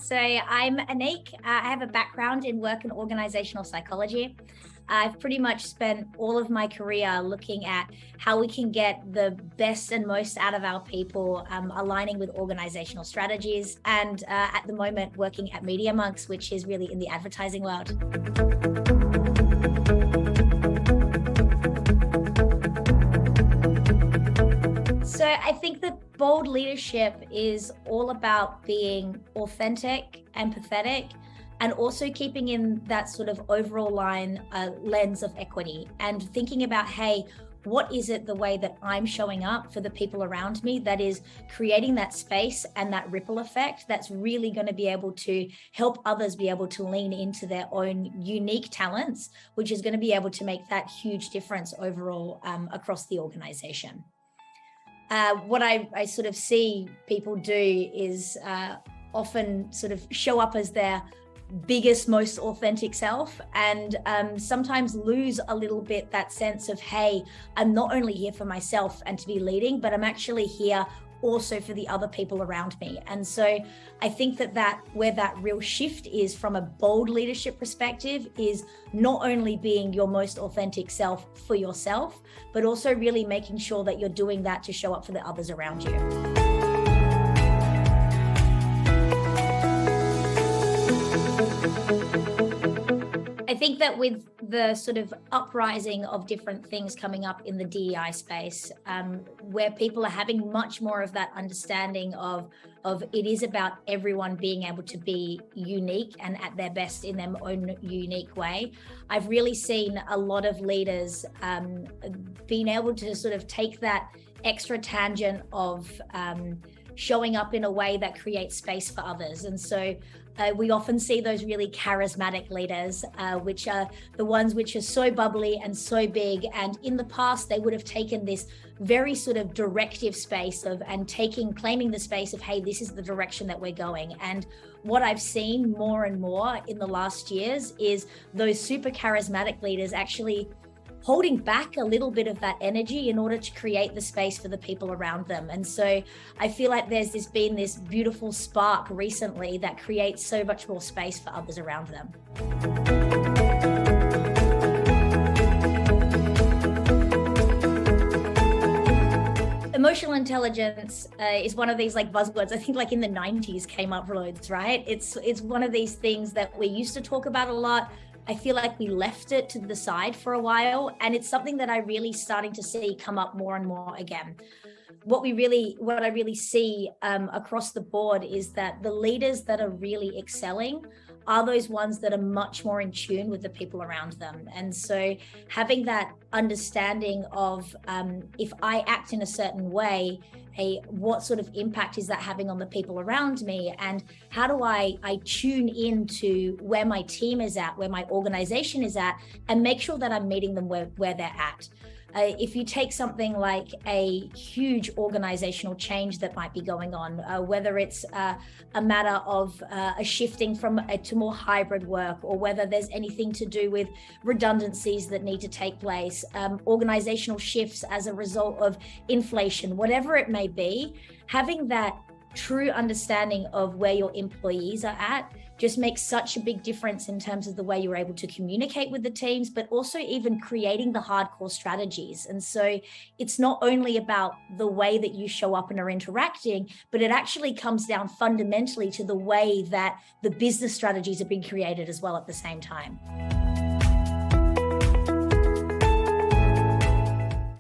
So I'm Anique. I have a background in work and organizational psychology. I've pretty much spent all of my career looking at how we can get the best and most out of our people, aligning with organizational strategies, and at the moment working at Media Monks, which is really in the advertising world. So I think that bold leadership is all about being authentic, empathetic, and also keeping in that sort of overall lens of equity and thinking about, hey, what is it the way that I'm showing up for the people around me that is creating that space and that ripple effect that's really going to be able to help others be able to lean into their own unique talents, which is going to be able to make that huge difference overall across the organization. What I sort of see people do is often sort of show up as their biggest, most authentic self, and sometimes lose a little bit that sense of, hey, I'm not only here for myself and to be leading, but I'm actually here also for the other people around me. And so I think that where that real shift is from a bold leadership perspective is not only being your most authentic self for yourself, but also really making sure that you're doing that to show up for the others around you. I think that with the sort of uprising of different things coming up in the DEI space, where people are having much more of that understanding of it is about everyone being able to be unique and at their best in their own unique way. I've really seen a lot of leaders being able to sort of take that extra tangent of showing up in a way that creates space for others. And so we often see those really charismatic leaders, which are the ones which are so bubbly and so big. And in the past, they would have taken this very sort of directive space claiming the space of, hey, this is the direction that we're going. And what I've seen more and more in the last years is those super charismatic leaders actually holding back a little bit of that energy in order to create the space for the people around them. And so I feel like there's been this beautiful spark recently that creates so much more space for others around them. Emotional intelligence is one of these like buzzwords, I think like in the 90s came up loads, right? It's one of these things that we used to talk about a lot. I feel like we left it to the side for a while, and it's something that I really starting to see come up more and more again. What I really see across the board is that the leaders that are really excelling are those ones that are much more in tune with the people around them. And so having that understanding of if I act in a certain way, what sort of impact is that having on the people around me? And how do I tune into where my team is at, where my organization is at, and make sure that I'm meeting them where they're at? If you take something like a huge organizational change that might be going on, whether it's a matter of a shifting to more hybrid work, or whether there's anything to do with redundancies that need to take place, organizational shifts as a result of inflation, whatever it may be, having that true understanding of where your employees are at just makes such a big difference in terms of the way you're able to communicate with the teams, but also even creating the hardcore strategies. And so it's not only about the way that you show up and are interacting, but it actually comes down fundamentally to the way that the business strategies are being created as well at the same time.